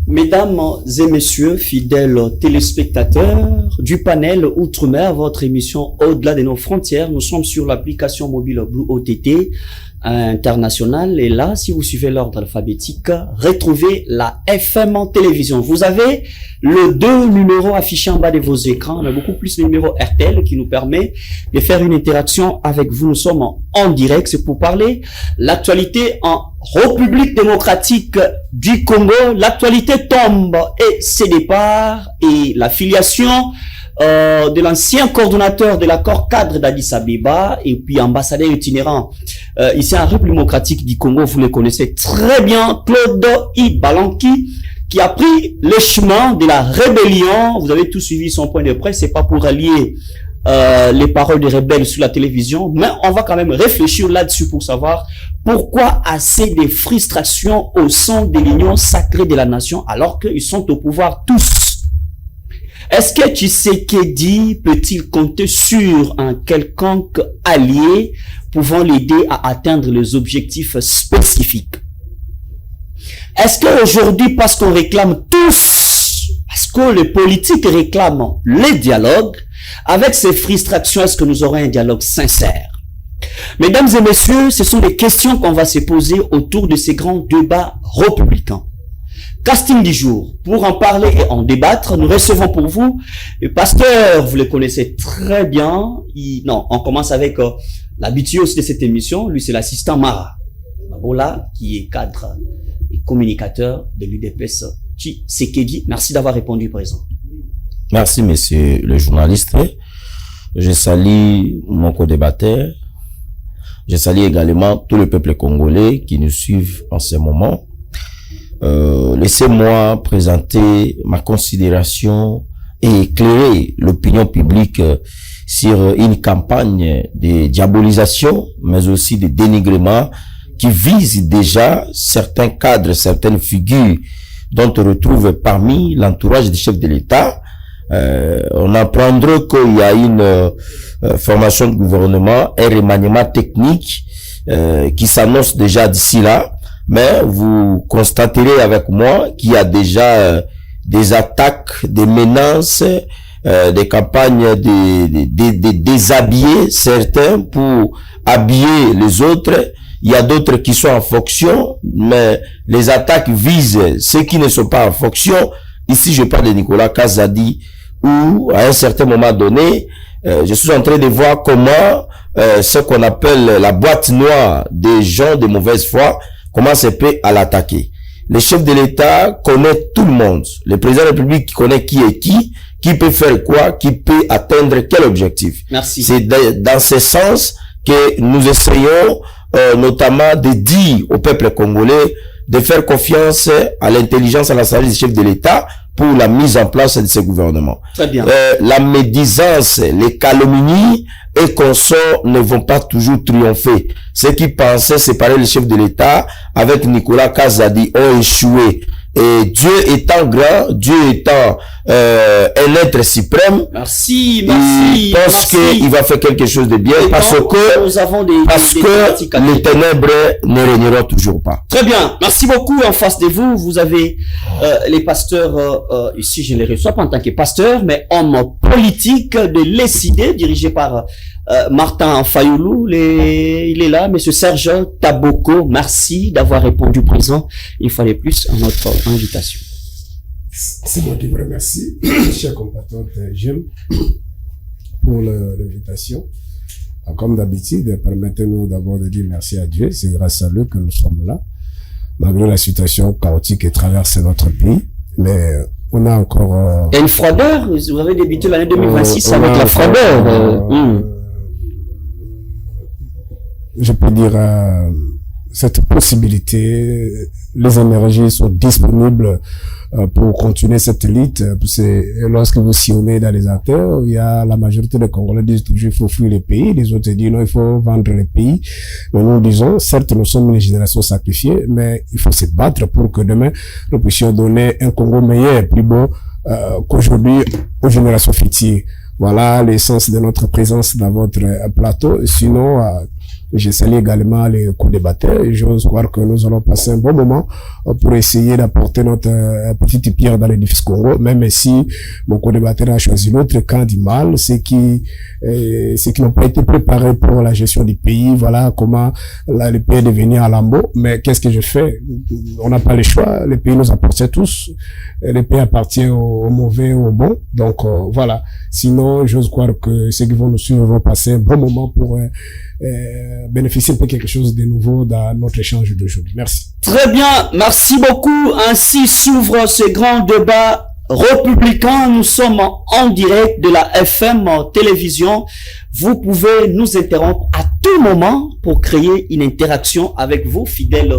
Mesdames et messieurs, fidèles téléspectateurs du panel Outre-mer, votre émission Au-delà de nos frontières, nous sommes sur l'application mobile Blue OTT internationale et là, si vous suivez l'ordre alphabétique, retrouvez la FM en télévision. Vous avez le 2 numéros affichés en bas de vos écrans, mais beaucoup plus le numéro RTL qui nous permet de faire une interaction avec vous. Nous sommes en direct, c'est pour parler l'actualité en République démocratique du Congo. L'actualité tombe et ses départs et la filiation de l'ancien coordonnateur de l'accord cadre d'Addis Abeba et puis ambassadeur itinérant ici en République démocratique du Congo, vous le connaissez très bien, Claude Ibalanki, qui a pris le chemin de la rébellion. Vous avez tout suivi son point de presse, c'est pas pour allier les paroles des rebelles sur la télévision, mais on va quand même réfléchir là-dessus pour savoir pourquoi assez de frustration au sein de l'union sacrée de la nation alors qu'ils sont au pouvoir tous. Est-ce que Tshisekedi peut-il compter sur un quelconque allié pouvant l'aider à atteindre les objectifs spécifiques? Est-ce qu'aujourd'hui, parce qu'on réclame tous, parce que les politiques réclament le dialogue, avec ces frustrations, est-ce que nous aurons un dialogue sincère? Mesdames et messieurs, ce sont des questions qu'on va se poser autour de ces grands débats républicains. Casting du jour. Pour en parler et en débattre, nous recevons pour vous le pasteur, vous le connaissez très bien. On commence avec l'habitué aussi de cette émission. Lui, c'est l'assistant Mara Mabola, qui est cadre et communicateur de l'UDPS Tshisekedi. Merci d'avoir répondu présent. Merci, monsieur le journaliste. Je salue mon co-débatteur. Je salue également tout le peuple congolais qui nous suivent en ce moment. Laissez-moi présenter ma considération et éclairer l'opinion publique sur une campagne de diabolisation, mais aussi de dénigrement qui vise déjà certains cadres, certaines figures dont on retrouve parmi l'entourage des chefs de l'État. On apprendra qu'il y a une formation de gouvernement, un remaniement technique qui s'annonce déjà d'ici là. Mais vous constaterez avec moi qu'il y a déjà des attaques, des menaces, des campagnes de déshabiller certains pour habiller les autres. Il y a d'autres qui sont en fonction, mais les attaques visent ceux qui ne sont pas en fonction. Ici, je parle de Nicolas Kazadi, où à un certain moment donné, je suis en train de voir comment ce qu'on appelle la boîte noire des gens de mauvaise foi, comment c'est peut à l'attaquer. Le chef de l'État connaît tout le monde. Le président de la République connaît qui est qui peut faire quoi, qui peut atteindre quel objectif. Merci. C'est dans ce sens que nous essayons notamment de dire au peuple congolais de faire confiance à l'intelligence, à la sagesse du chef de l'État pour la mise en place de ce gouvernement. Très bien. La médisance, les calomnies et consorts ne vont pas toujours triompher. Ceux qui pensaient séparer le chef de l'État avec Nicolas Kazadi ont échoué. Et Dieu étant grand, Dieu étant un être suprême, merci. Je pense qu'il va faire quelque chose de bien parce que les ténèbres ne régneront toujours pas. Très bien. Merci beaucoup. En face de vous, vous avez les pasteurs, ici je les reçois pas en tant que pasteur, mais homme politique de l'ECD, dirigé par Martin Fayoulou. Il est là, monsieur Serge Taboko. Merci d'avoir répondu présent une fois de plus à notre invitation. C'est moi qui vous remercie, chers compatriotes, j'aime pour l'invitation. Comme d'habitude, permettez-nous d'abord de dire merci à Dieu. C'est grâce à lui que nous sommes là, malgré la situation chaotique qui traverse notre pays. Mais on a encore... Il y a une froideur. Vous avez débuté l'année 2026 avec la froideur. Je peux dire cette possibilité, les énergies sont disponibles pour continuer cette lutte. Lorsque vous sillonnez dans les acteurs, il y a la majorité des Congolais disent toujours il faut fuir les pays, les autres disent non, il faut vendre les pays. Mais nous disons, certes, nous sommes une génération sacrifiée, mais il faut se battre pour que demain, nous puissions donner un Congo meilleur, plus beau qu'aujourd'hui aux générations futures. Voilà l'essence de notre présence dans votre plateau. Sinon, Je salue également les co-débatteurs et j'ose croire que nous allons passer un bon moment pour essayer d'apporter notre petite pierre dans l'édifice Congo, même si mon co-débatteur a choisi l'autre camp du mal, ceux qui n'ont pas été préparés pour la gestion du pays, voilà comment le pays est devenu à lambeaux. Mais qu'est-ce que je fais? On n'a pas le choix, le pays nous appartient tous, le pays appartient aux mauvais, aux bons, donc voilà. Sinon, j'ose croire que ceux qui vont nous suivre vont passer un bon moment pour bénéficier de quelque chose de nouveau dans notre échange d'aujourd'hui. Merci. Très bien, merci beaucoup. Ainsi s'ouvre ce grand débat républicain. Nous sommes en direct de la FM télévision. Vous pouvez nous interrompre à tout moment pour créer une interaction avec vos fidèles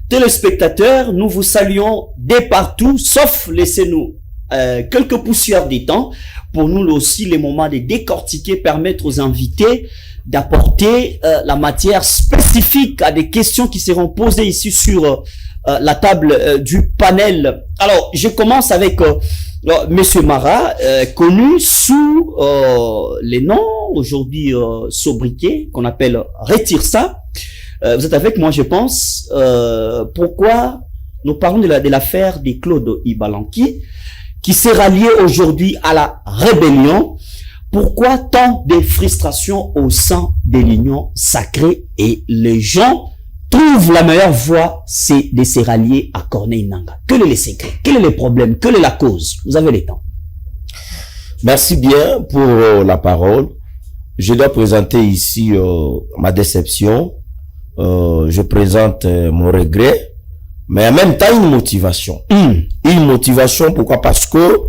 téléspectateurs. Nous vous saluons de partout, sauf laissez-nous quelques poussières des temps pour nous aussi les moments de décortiquer, permettre aux invités d'apporter la matière spécifique à des questions qui seront posées ici sur la table du panel. Alors, je commence avec Monsieur Mara, connu sous les noms aujourd'hui sobriquets qu'on appelle Retire ça. Vous êtes avec moi, je pense. Pourquoi nous parlons de l'affaire de Claude Ibalanki, qui s'est rallié aujourd'hui à la rébellion. Pourquoi tant de frustration au sein de l'union sacrée et les gens trouvent la meilleure voie, c'est de se rallier à Corneille Nangaa? Quel est le secret? Quel est le problème? Quelle est la cause? Vous avez le temps. Merci bien pour la parole. Je dois présenter ici ma déception. Je présente mon regret, mais en même temps une motivation. Une motivation, pourquoi? Parce que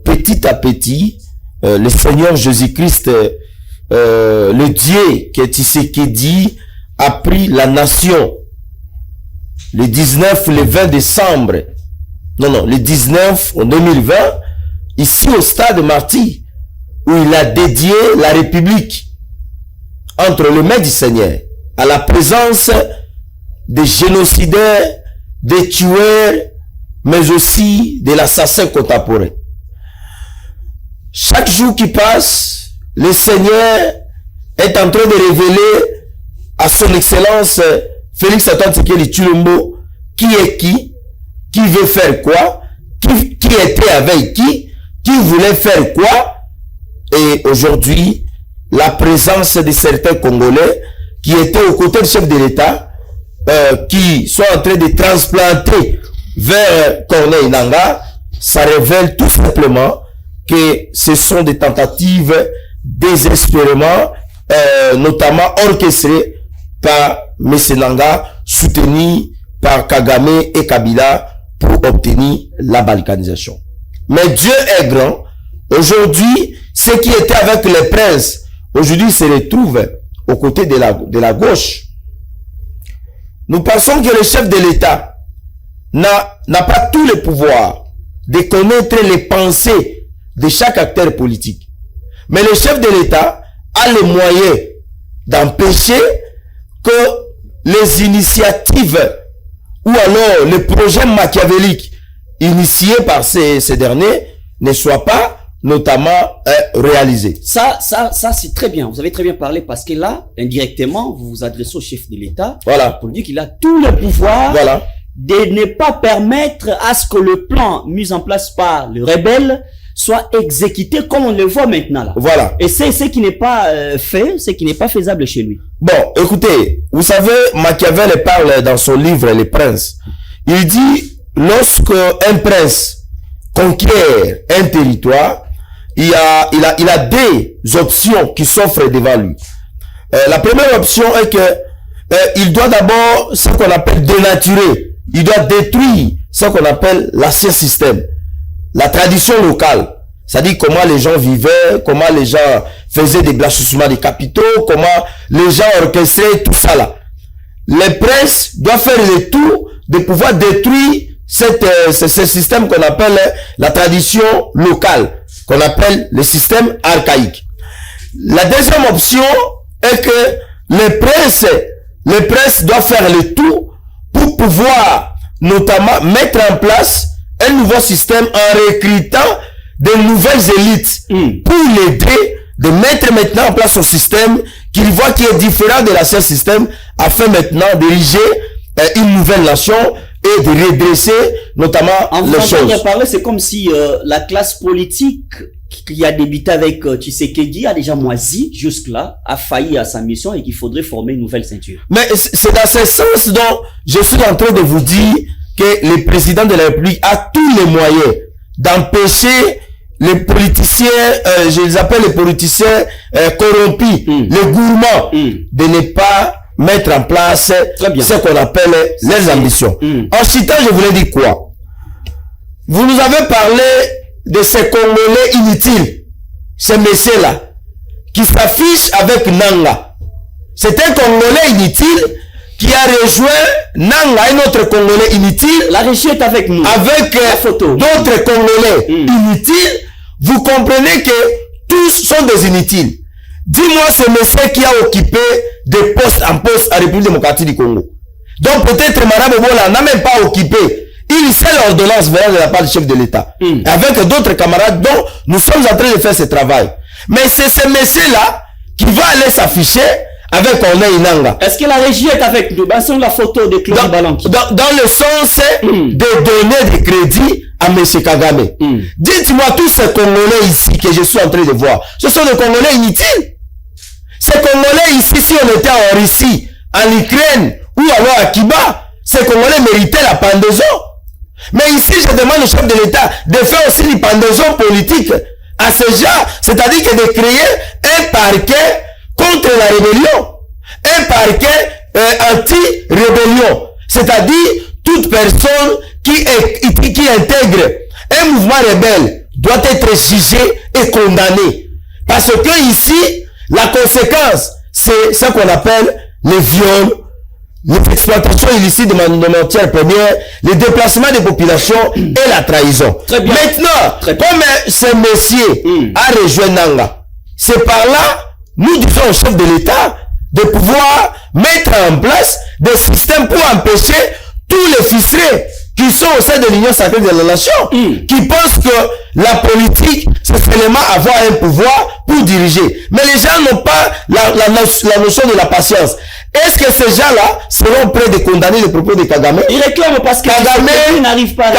petit à petit, le Seigneur Jésus-Christ, le Dieu qui est Tshisekedi, a pris la nation le 19, le 20 décembre, le 19 en 2020, ici au stade Martyr, où il a dédié la République entre les mains du Seigneur, à la présence des génocidaires, des tueurs, mais aussi de l'assassin contemporain. Chaque jour qui passe, le Seigneur est en train de révéler à son excellence Félix Antoine Tshisekedi Tshilombo qui est qui veut faire quoi, qui était avec qui voulait faire quoi. Et aujourd'hui, la présence de certains Congolais qui étaient aux côtés du chef de l'État, qui sont en train de transplanter vers Corneille Nangaa, ça révèle tout simplement que ce sont des tentatives désespérément, notamment orchestrées par M. Nangaa, soutenues par Kagame et Kabila pour obtenir la balkanisation. Mais Dieu est grand. Aujourd'hui, ceux qui étaient avec les princes, aujourd'hui se retrouvent aux côtés de la gauche. Nous pensons que le chef de l'État n'a pas tout le pouvoir de connaître les pensées de chaque acteur politique. Mais le chef de l'État a les moyens d'empêcher que les initiatives ou alors les projets machiavéliques initiés par ces derniers ne soient pas notamment réalisés. Ça c'est très bien. Vous avez très bien parlé parce que là, indirectement, vous vous adressez au chef de l'État. Voilà. Pour dire qu'il a tout le pouvoir. Voilà. De ne pas permettre à ce que le plan mis en place par le rebelle soit exécuté comme on le voit maintenant là. Voilà. Et c'est ce qui n'est pas fait, ce qui n'est pas faisable chez lui. Bon, écoutez, vous savez, Machiavel parle dans son livre Les Princes. Il dit, lorsque un prince conquiert un territoire, il a des options qui s'offrent devant lui. La première option est que il doit d'abord ce qu'on appelle dénaturer. Il doit détruire ce qu'on appelle l'ancien système, la tradition locale. C'est-à-dire comment les gens vivaient, comment les gens faisaient des blanchissements des capitaux, comment les gens orchestraient tout ça là. Les princes doivent faire le tout de pouvoir détruire ce système qu'on appelle la tradition locale, qu'on appelle le système archaïque. La deuxième option est que les princes doivent faire le tout pour pouvoir notamment mettre en place un nouveau système en recrutant de nouvelles élites pour l'aider de mettre maintenant en place son système qu'il voit qui est différent de l'ancien système afin maintenant d'ériger une nouvelle nation et de redresser notamment les choses. Parler, c'est comme si la classe politique qui a débuté avec Tshisekedi a déjà moisi jusque-là, a failli à sa mission et qu'il faudrait former une nouvelle ceinture. Mais c'est dans ce sens dont je suis en train de vous dire que le président de la République a tous les moyens d'empêcher les politiciens, je les appelle les politiciens corrompus, les gourmands, de ne pas mettre en place ce qu'on appelle les ambitions. En citant, je voulais dire quoi? Vous nous avez parlé de ces Congolais inutiles, ces messieurs-là, qui s'affichent avec Nanga. C'est un Congolais inutile qui a rejoint Nanga, un autre Congolais inutile. La régie est avec nous. Avec d'autres Congolais inutiles. Vous comprenez que tous sont des inutiles. Dis-moi ce monsieur qui a occupé des postes en poste à République démocratique du Congo. Donc peut-être Madame Bola n'a même pas occupé une seule ordonnance venant de la part du chef de l'État. Avec d'autres camarades dont nous sommes en train de faire ce travail. Mais c'est ce monsieur-là qui va aller s'afficher avec Corneille Inanga. Est-ce que la régie est avec nous? Ben, c'est la photo de Claude Balanki. Dans le sens de donner des crédits à M. Kagame. Dites-moi, tous ces Congolais ici que je suis en train de voir, ce sont des Congolais inutiles. Ces Congolais ici, si on était en Russie, en Ukraine, ou alors à Kiba, ces Congolais méritaient la pendaison. Mais ici, je demande au chef de l'État de faire aussi une pendaison politique à ces gens, c'est-à-dire que de créer un parquet contre la rébellion, un parquet anti-rébellion, c'est-à-dire toute personne qui intègre un mouvement rebelle doit être jugée et condamnée. Parce que ici, la conséquence, c'est ce qu'on appelle les viols, les exploitations illicites de matières premières, les déplacements des populations et la trahison. Très bien. Maintenant, comme ce monsieur a rejoint Nanga, c'est par là, nous disons au chef de l'État de pouvoir mettre en place des systèmes pour empêcher tous les ficelés qui sont au sein de l'Union sacrée de la nation, qui pensent que la politique, c'est seulement avoir un pouvoir pour diriger. Mais les gens n'ont pas la notion de la patience. Est-ce que ces gens-là seront prêts de condamner les propos de Kagame? Ils réclament parce que Kagame n'arrive pas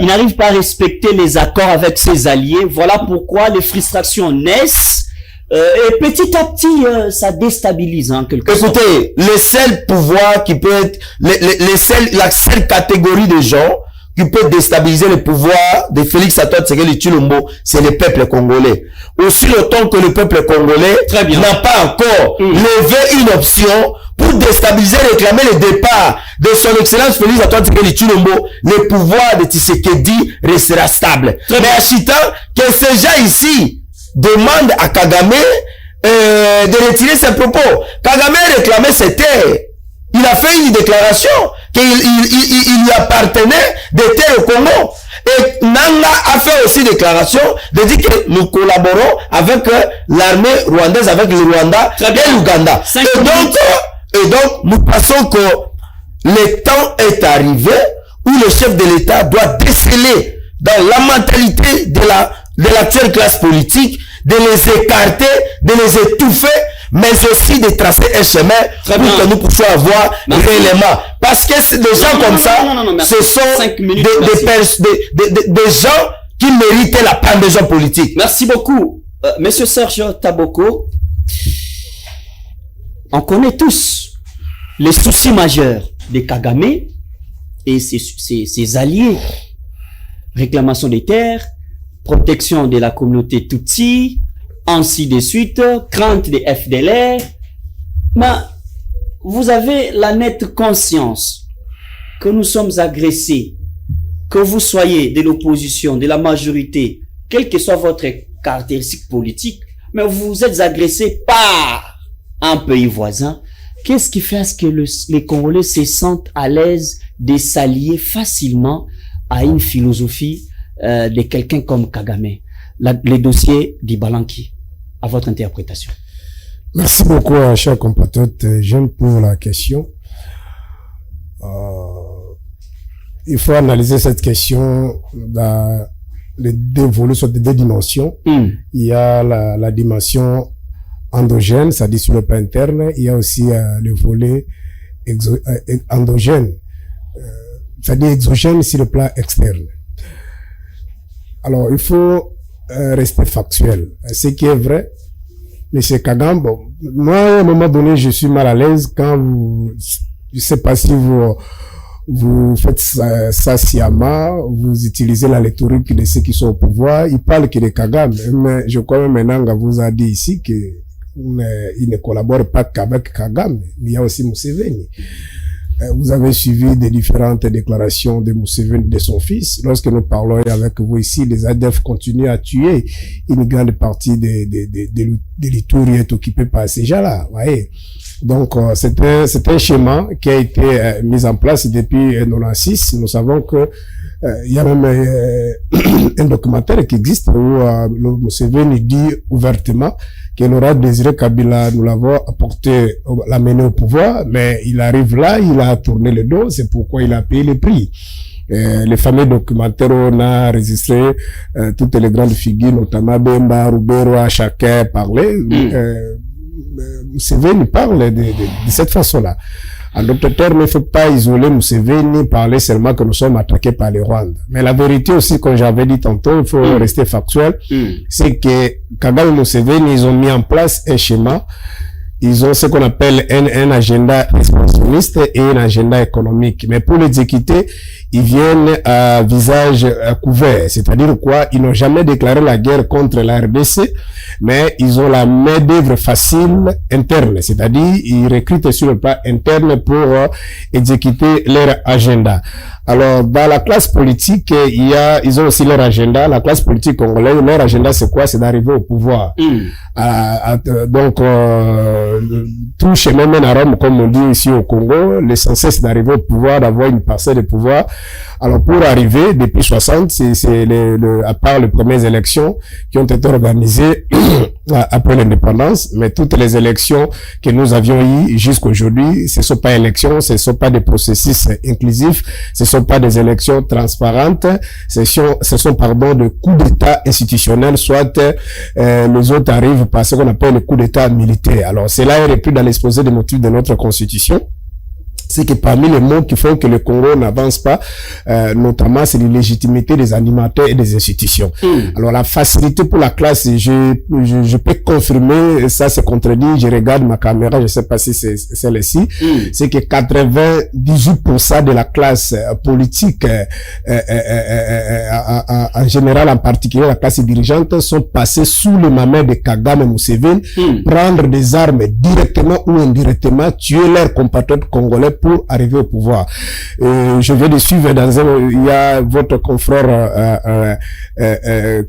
il n'arrive pas à respecter les accords avec ses alliés. Voilà pourquoi les frustrations naissent. Et petit à petit, ça déstabilise en quelque sorte. Écoutez, le seul pouvoir qui peut être, la seule catégorie de gens qui peut déstabiliser le pouvoir de Félix Antoine Tshisekedi Tshilombo, c'est le peuple congolais. Aussi longtemps que le peuple congolais n'a pas encore levé une option pour déstabiliser, réclamer le départ de son excellence Félix Antoine Tshisekedi Tshilombo, le pouvoir de Tshisekedi restera stable. Mais achetant que ces gens ici demande à Kagame de retirer ses propos. Kagame réclamait ses terres. Il a fait une déclaration qu'il lui appartenait des terres au Congo. Et Nanga a fait aussi déclaration de dire que nous collaborons avec l'armée rwandaise, avec le Rwanda et l'Ouganda. Et donc, nous pensons que le temps est arrivé où le chef de l'État doit déceler dans la mentalité de l'actuelle classe politique, de les écarter, de les étouffer, mais aussi de tracer un chemin pour que nous puissions avoir réellement. Parce que des gens comme ça, ce sont des gens qui méritent la pendaison politique. Merci beaucoup. Monsieur Serge Taboko, on connaît tous les soucis majeurs de Kagame et ses alliés. Réclamation des terres, protection de la communauté Tutsi, ainsi de suite, crainte des FDLR. Mais vous avez la nette conscience que nous sommes agressés, que vous soyez de l'opposition, de la majorité, quelle que soit votre caractéristique politique, mais vous êtes agressés par un pays voisin. Qu'est-ce qui fait à ce que les Congolais se sentent à l'aise de s'allier facilement à une philosophie de quelqu'un comme Kagame? Les dossiers d'Ibalanki, à votre interprétation. Merci beaucoup, cher compatriote Jeune, pour la question. Il faut analyser cette question dans les deux volets, soit des deux dimensions. Il y a la dimension endogène, c'est-à-dire sur le plan interne. Il y a aussi le volet endogène, c'est-à-dire exogène sur le plan externe. Alors, il faut rester factuel. Ce qui est vrai, Monsieur Kagame, bon, moi, à un moment donné, je suis mal à l'aise quand je sais pas si vous faites ça sciemment, vous utilisez la rhétorique de ceux qui sont au pouvoir. Il parle que de Kagame, mais je crois même Menanga vous a dit ici que il ne collabore pas qu'avec Kagame, mais il y a aussi Museveni. Vous avez suivi des différentes déclarations de Museveni, de son fils. Lorsque nous parlons avec vous ici, les ADF continuent à tuer. Une grande partie de l'Ituri est occupée par ces gens-là. Voyez. Donc, c'est un schéma qui a été mis en place depuis 1996. Nous savons que il y a même un documentaire qui existe où Museveni dit ouvertement qu'il aura désiré Kabila, nous l'avons apporté, l'amener au pouvoir, mais il arrive là, il a tourné le dos, c'est pourquoi il a payé le prix. Les fameux documentaires où on a enregistré toutes les grandes figures, notamment Bemba, Rubero, chacun parlait. Museveni parle de cette façon-là. En d'autres termes, il ne faut pas isoler Museveni, parler seulement que nous sommes attaqués par les Rwandais. Mais la vérité aussi, comme j'avais dit tantôt, il faut rester factuel, c'est que Kagame et Museveni, ils ont mis en place un schéma. Ils ont ce qu'on appelle un agenda expansionniste et un agenda économique. Mais pour l'exécuter, ils viennent à visage couvert. C'est-à-dire quoi? Ils n'ont jamais déclaré la guerre contre la RDC, mais ils ont la main-d'œuvre facile interne. C'est-à-dire, ils recrutent sur le plan interne pour exécuter leur agenda. Alors, dans la classe politique, ils ont aussi leur agenda. La classe politique congolaise, leur agenda, c'est quoi? C'est d'arriver au pouvoir. Donc, tout chemin mène à Rome, comme on dit ici au Congo. L'essentiel, c'est d'arriver au pouvoir, d'avoir une parcelle de pouvoir. Alors, pour arriver, depuis 60, à part les premières élections qui ont été organisées après l'indépendance, mais toutes les élections que nous avions eues jusqu'aujourd'hui, ce sont pas élections, ce sont pas des processus inclusifs, ce sont pas des élections transparentes, ce sont des coups d'État institutionnels, soit les autres arrivent par ce qu'on appelle le coup d'État militaire. Alors, cela est repris dans l'exposé des motifs de notre Constitution. C'est que parmi les mots qui font que le Congo n'avance pas, notamment, c'est l'illégitimité des animateurs et des institutions. Alors, la facilité pour la classe, je peux confirmer, ça se contredit, je regarde ma caméra, je sais pas si c'est celle-ci, c'est que 98% de la classe politique, en général, en particulier la classe dirigeante, sont passés sous le main de Kagame et Museveni, prendre des armes directement ou indirectement, tuer leurs compatriotes congolais pour arriver au pouvoir. Je vais de suivre il y a votre confrère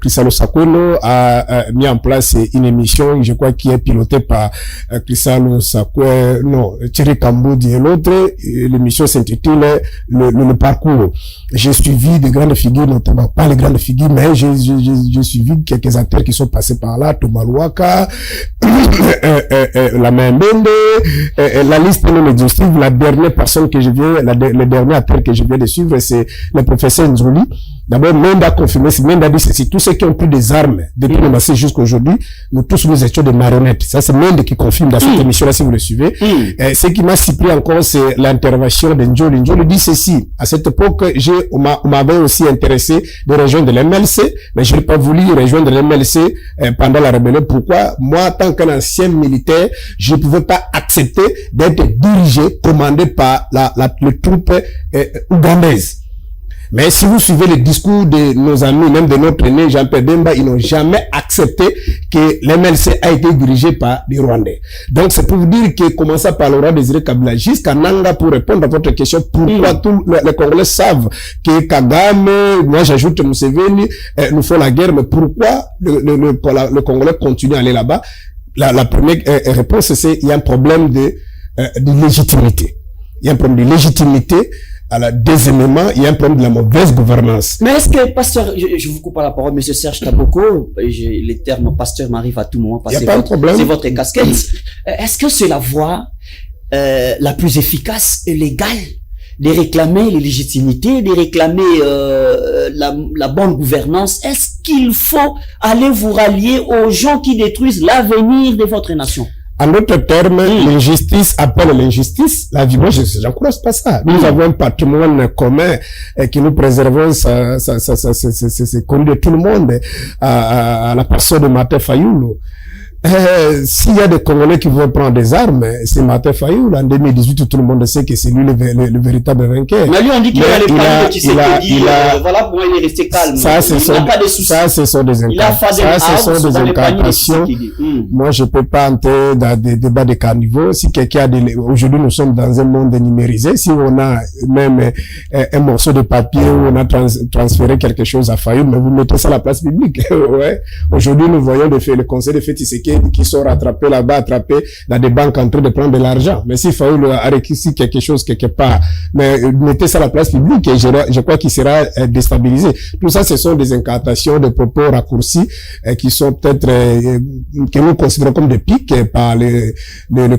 Crisalo Sakwelo a mis en place une émission, je crois, qui est pilotée par Crisalo Sakwelo, Thierry Kamboudi et l'autre. L'émission s'intitule le parcours. J'ai suivi de grandes figures, notamment pas les grandes figures, mais j'ai suivi quelques acteurs qui sont passés par là, Thomas Luaka, la main Bende, la liste non exhaustive. La dernière personne que je viens, le dernier acteur que je viens de suivre, c'est le professeur Nzoli. D'abord, Mende a confirmé, Mende a dit ceci, tous ceux qui ont pris des armes depuis le massif jusqu'à aujourd'hui, nous tous nous étions des marionnettes. Ça, c'est Mende qui confirme dans cette émission-là, si vous le suivez. Ce qui m'a surpris encore, c'est l'intervention de Nzoli. Nzoli dit ceci, à cette époque, on m'avait aussi intéressé de rejoindre l'MLC, mais je n'ai pas voulu rejoindre l'MLC pendant la rébellion. Pourquoi? Moi, en tant qu'un ancien militaire, je ne pouvais pas accepter d'être dirigé, commandé par les troupes ougandaises. Mais si vous suivez le discours de nos amis, même de notre aîné Jean-Pierre Bemba, ils n'ont jamais accepté que l'MLC a été dirigé par des Rwandais. Donc c'est pour vous dire que, commençant par Laurent Désiré Kabila jusqu'à Nanga, pour répondre à votre question, pourquoi tous les Congolais savent que Kagame, moi j'ajoute Museveni, nous font la guerre, mais pourquoi le Congolais continue à aller là-bas? La première réponse, c'est il y a un problème de légitimité. Il y a un problème de légitimité. Alors, deuxièmement, il y a un problème de la mauvaise gouvernance. Mais est-ce que, pasteur, je vous coupe pas la parole, monsieur Serge Kaboko, les termes pasteur m'arrivent à tout moment, parce que c'est votre casquette. Est-ce que c'est la voie la plus efficace et légale de réclamer les légitimités, de réclamer la bonne gouvernance. Est-ce qu'il faut aller vous rallier aux gens qui détruisent l'avenir de votre nation? En d'autres termes, l'injustice appelle l'injustice. La vie, moi, j'encourage pas ça. Nous avons un patrimoine commun que nous préservons, c'est connu de tout le monde, à la personne de Martin Fayoulou. S'il y a des Congolais qui vont prendre des armes, c'est Martin Fayoulou. En 2018, tout le monde sait que c'est lui le véritable vainqueur. Mais lui, on dit qu'il a les plans de Tshisekedi. Voilà pourquoi il est resté calme. Ça, ce sont des incantations. Moi, je peux pas entrer dans des débats de carnivaux. Si quelqu'un aujourd'hui, nous sommes dans un monde numérisé. Si on a même un morceau de papier où on a transféré quelque chose à Fayoulou, mais vous mettez ça à la place publique. Ouais. Aujourd'hui, nous voyons le conseil de fait Tshisekedi qui sont rattrapés là-bas, attrapés dans des banques en train de prendre de l'argent. Mais si Fayoulou a réussi quelque chose quelque part, mais mettez ça à la place publique et je crois qu'il sera déstabilisé. Tout ça, ce sont des incantations, des propos raccourcis qui sont peut-être que nous considérons comme des pics par les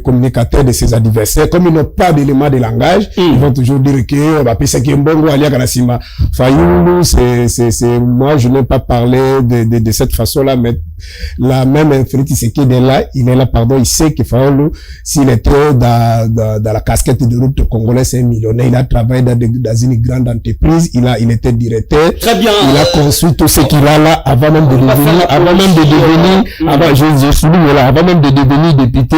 communicateurs de ses adversaires. Comme ils n'ont pas d'éléments de langage, ils vont toujours dire que on va appeler ça qui est bon à Liaganasima. Fayoulou, c'est moi, je n'ai pas parlé de cette façon-là, mais la même inférité, c'est qu'il est là, il sait que Fayoulou, s'il était dans la casquette de route congolaise, c'est un millionnaire, il a travaillé dans une grande entreprise, il était directeur. Très bien. Il a construit tout ce qu'il a là, avant même de devenir député.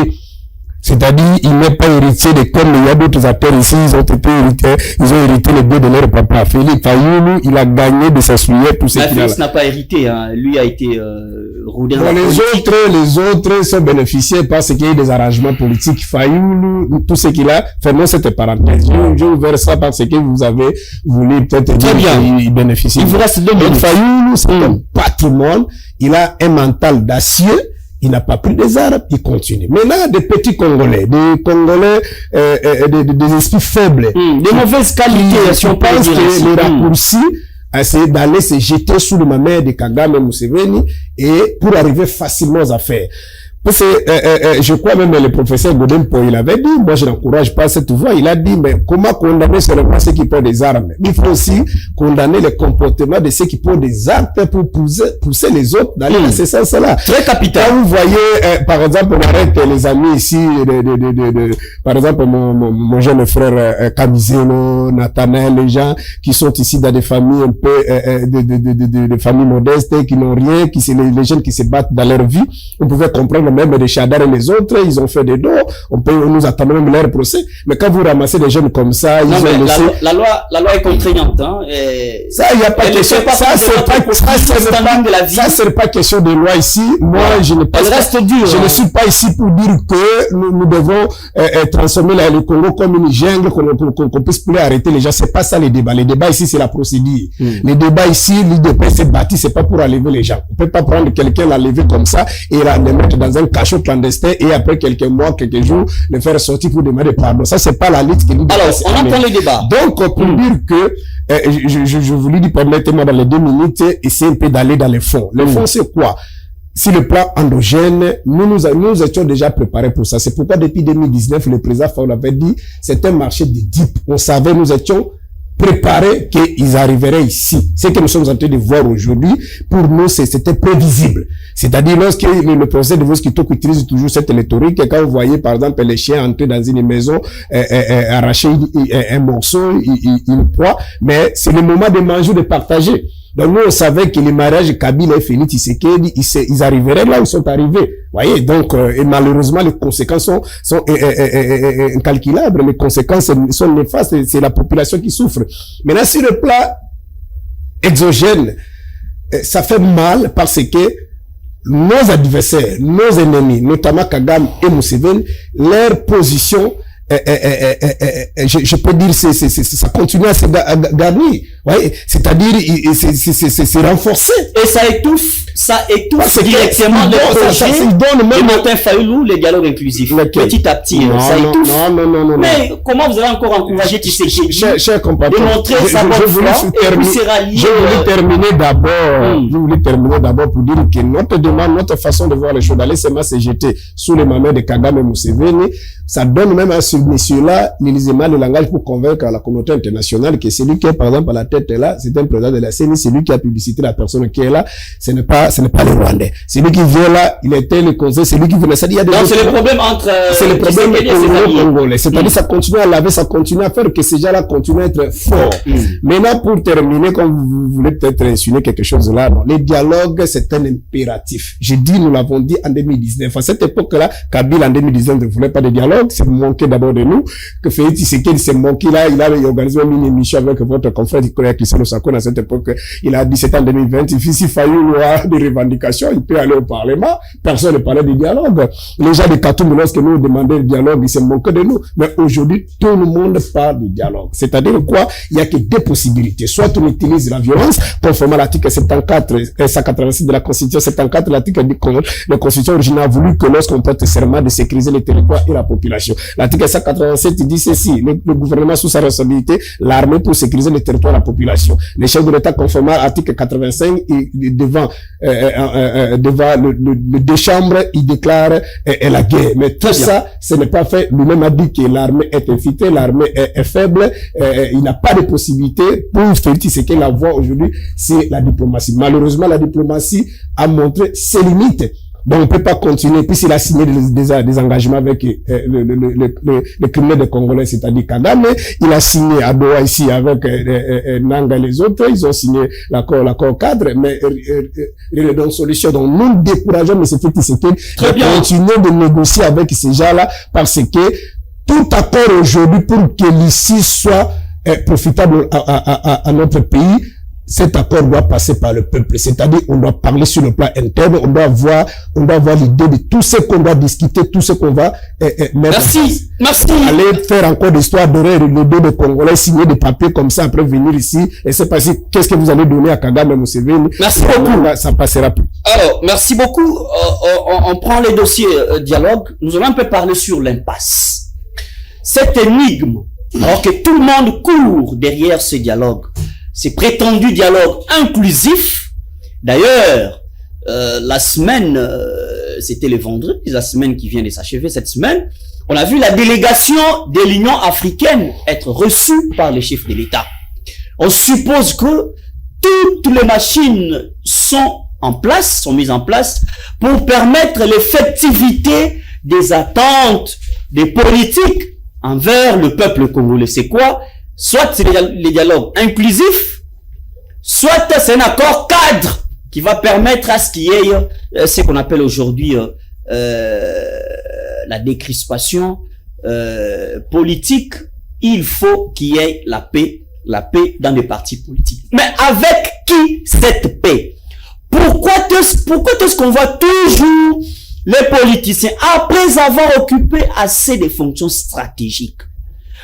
C'est-à-dire, il n'est pas héritier de comme il y a d'autres acteurs ici, ils ont hérité les biens de leur papa. Philippe Fayoulou, il a gagné de s'assurer tout ce qu'il a. Félix n'a pas hérité, hein. Lui a été rodé dans la politique. Les autres sont bénéficiés parce qu'il y a des arrangements politiques. Fayoulou, tout ce qu'il a, fermons cette parenthèse. J'ai ouvert ça parce que vous avez voulu peut-être dire qu'il bénéficie. Il vous reste 2 minutes. Fayoulou, c'est un patrimoine. Il a un mental d'acier. Il n'a pas pris des armes, il continue. Maintenant, des petits Congolais, des esprits faibles. Des mauvaises qualités, si on pense que les raccourcis, c'est d'aller se jeter sous le mamère de Kagame Museveni et pour arriver facilement aux affaires. Parce que, je crois même le professeur Godempo, il avait dit, moi je n'encourage pas cette voie, il a dit, mais comment condamner seulement ceux qui portent des armes? Il faut aussi condamner le comportement de ceux qui portent des armes pour pousser les autres d'aller dans ce sens-là. Très capital. Quand vous voyez, par exemple, on arrête les amis ici, par exemple, mon jeune frère Kamizeno, Nathanaël, les gens qui sont ici dans des familles un peu, de familles modestes, qui n'ont rien, c'est les jeunes qui se battent dans leur vie, on pouvait comprendre même des Chadar et les autres, ils ont fait des dons, on nous attend même leur procès. Mais quand vous ramassez des jeunes comme ça, ils ont laissé... La loi est contraignante, hein. Ça, il n'y a pas question. Ça, c'est pas question de loi ici. Moi, je ne pense pas. Je ne suis pas ici pour dire que nous devons transformer le Congo comme une jungle, qu'on puisse plus arrêter les gens. C'est pas ça les débats. Les débats ici, c'est la procédure. Les débats ici, l'IDP s'est bâti, c'est pas pour enlever les gens. On peut pas prendre quelqu'un, l'enlever comme ça et le mettre dans un cachot clandestin et après quelques mois, quelques jours, le faire sortir pour demander pardon. Ça, c'est pas la lutte que nous devons. Alors, on entend les débats. Donc, pour dire que, je vous l'ai dit, permettez-moi dans les 2 minutes, essayer un peu d'aller dans les fonds. Le fond, c'est quoi? Si le plan endogène, nous étions déjà préparés pour ça. C'est pourquoi depuis 2019, le président Fayoulou avait dit, c'est un marché de deep. On savait, nous étions préparés qu'ils arriveraient ici. Ce que nous sommes en train de voir aujourd'hui, pour nous, c'était prévisible. C'est-à-dire, lorsque le procès de Voskito utilise toujours cette rhétorique, quand vous voyez, par exemple, les chiens entrer dans une maison, arracher un morceau, une proie, mais c'est le moment de manger ou de partager. Donc, nous, on savait que les mariages Kabila et Félix Tshisekedi, ils arriveraient là où ils sont arrivés. Voyez, donc, et malheureusement, les conséquences sont incalculables. Les conséquences sont néfastes. C'est la population qui souffre. Maintenant, sur le plan exogène, ça fait mal parce que nos adversaires, nos ennemis, notamment Kagame et Museveni, leur position, je peux dire, ça continue à se garnir. Ouais, c'est-à-dire, c'est renforcé. Et ça étouffe ça étouffe directement le projet de Martin Fayulu, le dialogue inclusif. Petit à petit, ça étouffe. Non. Mais comment vous allez encore encourager Tshisekedi cher compatriote, de montrer sa bonne foi et puis se rallier? Je voulais terminer d'abord pour dire que notre demande, notre façon de voir les choses, d'aller seulement se jeter sous les mains de Kagame et Museveni, ça donne même à ce monsieur-là l'utilisement le langage pour convaincre la communauté internationale que celui qui est par exemple à la tête là, c'est un président de la CENI, celui qui a publicité la personne qui est là, ce n'est pas le Rwandais. Celui qui vient là, il était le conseil, celui qui venait, c'est-à-dire donc c'est le problème entre c'est le problème congolais. C'est-à-dire ça continue à laver, ça continue à faire que ces gens-là continuent à être forts. Maintenant, pour terminer, comme vous voulez peut-être insinuer quelque chose là, non, les dialogues, c'est un impératif. J'ai dit, nous l'avons dit en 2019. À cette époque-là, Kabila en 2019 ne voulait pas de dialogue, c'est manqué d'abord de nous, que Félix Tshisekedi s'est manqué là, il a organisé une émission avec votre confrère Christian Osako à cette époque, il a dit c'était en 2020, s'il fallait avoir des revendications, il peut aller au Parlement, personne ne parlait de dialogue. Les gens de Katoum, lorsque nous demandaient le dialogue, ils se manquaient de nous. Mais aujourd'hui, tout le monde parle de dialogue. C'est-à-dire quoi? Il y a que deux possibilités. Soit on utilise la violence, conformément à l'article 74 et 186 de la Constitution 74, l'article de la Constitution originale a voulu que lorsqu'on porte serment de sécuriser les territoires et la population. L'article 187 dit ceci, le gouvernement sous sa responsabilité, l'armée pour sécuriser les territoires et la population. Les chefs de l'État conformément à l'article 85 et devant le deux chambres, il déclare la guerre. Mais tout ça, ce n'est pas fait. Lui-même a dit que l'armée est infiltrée, l'armée est faible, il n'a pas de possibilité pour Félix Tshisekedi. La voie aujourd'hui, c'est la diplomatie. Malheureusement, la diplomatie a montré ses limites. Donc, on peut pas continuer. Puis, il a signé des engagements avec le criminel de Congolais, c'est-à-dire Kagame. Il a signé à Doha ici avec Nanga et les autres. Ils ont signé l'accord cadre, mais il y a une solution. Donc, nous décourageons M. Félix Tshisekedi de continuer de négocier avec ces gens-là parce que tout accord aujourd'hui pour que l'ICI soit profitable à notre pays, cet accord doit passer par le peuple. C'est-à-dire, on doit parler sur le plan interne, on doit voir l'idée de tout ce qu'on doit discuter, tout ce qu'on va mettre. Merci. Aller faire encore des histoires d'horreur, les deux de Congolais, signer des papiers comme ça, après venir ici, et c'est pas si, qu'est-ce que vous allez donner à Kagame Museveni? Merci beaucoup. Ça passera plus. Alors, merci beaucoup. On prend les dossiers dialogue. Nous allons un peu parler sur l'impasse. Cette énigme, alors que tout le monde court derrière ce dialogue, ces prétendus dialogues inclusifs. D'ailleurs, la semaine, c'était le vendredi, la semaine qui vient de s'achever cette semaine, on a vu la délégation de l'Union africaine être reçue par les chefs de l'État. On suppose que toutes les machines sont mises en place pour permettre l'effectivité des attentes des politiques envers le peuple congolais. C'est quoi? Soit c'est les dialogues inclusifs, soit c'est un accord cadre qui va permettre à ce qu'il y ait ce qu'on appelle aujourd'hui la décrispation politique. Il faut qu'il y ait la paix dans les partis politiques. Mais avec qui cette paix? Pourquoi est-ce qu'on voit toujours les politiciens, après avoir occupé assez de fonctions stratégiques,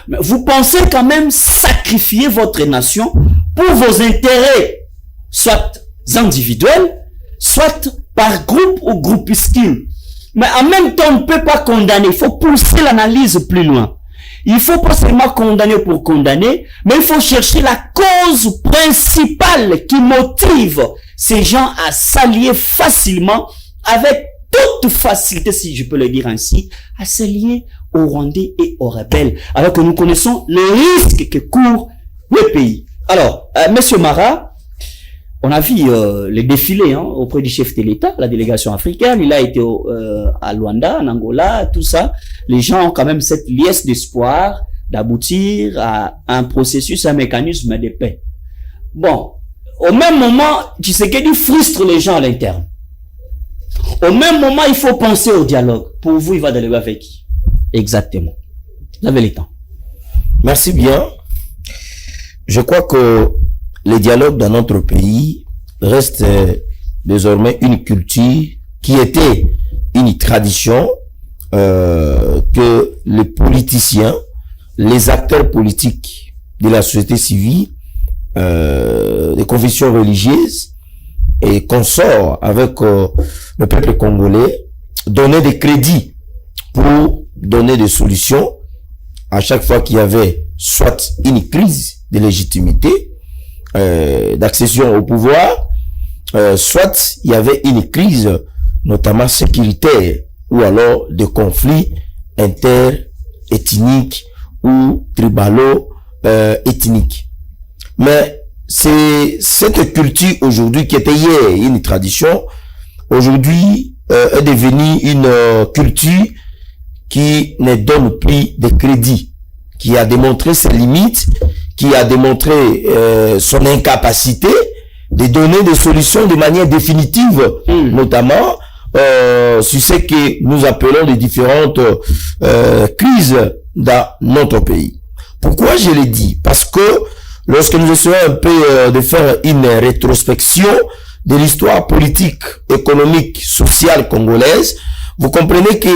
mais vous pensez quand même sacrifier votre nation pour vos intérêts, soit individuels, soit par groupe ou groupuscule. Mais en même temps, on ne peut pas condamner. Il faut pousser l'analyse plus loin. Il faut pas seulement condamner pour condamner, mais il faut chercher la cause principale qui motive ces gens à s'allier facilement, avec toute facilité, si je peux le dire ainsi, à s'allier aux Rwandais et aux rebelles, alors que nous connaissons le risque que court le pays. Alors, Monsieur Mara, on a vu les défilés auprès du chef de l'État, la délégation africaine. Il a été à Luanda, en Angola, tout ça. Les gens ont quand même cette liesse d'espoir d'aboutir à un processus, un mécanisme de paix. Bon, au même moment, Tshisekedi frustre les gens à l'interne. Au même moment, il faut penser au dialogue. Pour vous, il va dialoguer avec qui? Exactement. Vous avez le temps. Merci bien. Je crois que les dialogues dans notre pays restent désormais une culture qui était une tradition que les politiciens, les acteurs politiques de la société civile, des confessions religieuses et consorts avec le peuple congolais donnaient des crédits pour donner des solutions à chaque fois qu'il y avait soit une crise de légitimité, d'accession au pouvoir, soit il y avait une crise notamment sécuritaire ou alors de conflits interethniques ou tribalo-ethniques. Mais c'est cette culture aujourd'hui qui était hier une tradition, aujourd'hui est devenue une culture qui ne donne plus de crédit, qui a démontré ses limites, qui a démontré son incapacité de donner des solutions de manière définitive, notamment sur ce que nous appelons les différentes crises dans notre pays. Pourquoi je l'ai dit? Parce que lorsque nous essayons un peu de faire une rétrospection de l'histoire politique, économique, sociale congolaise, vous comprenez que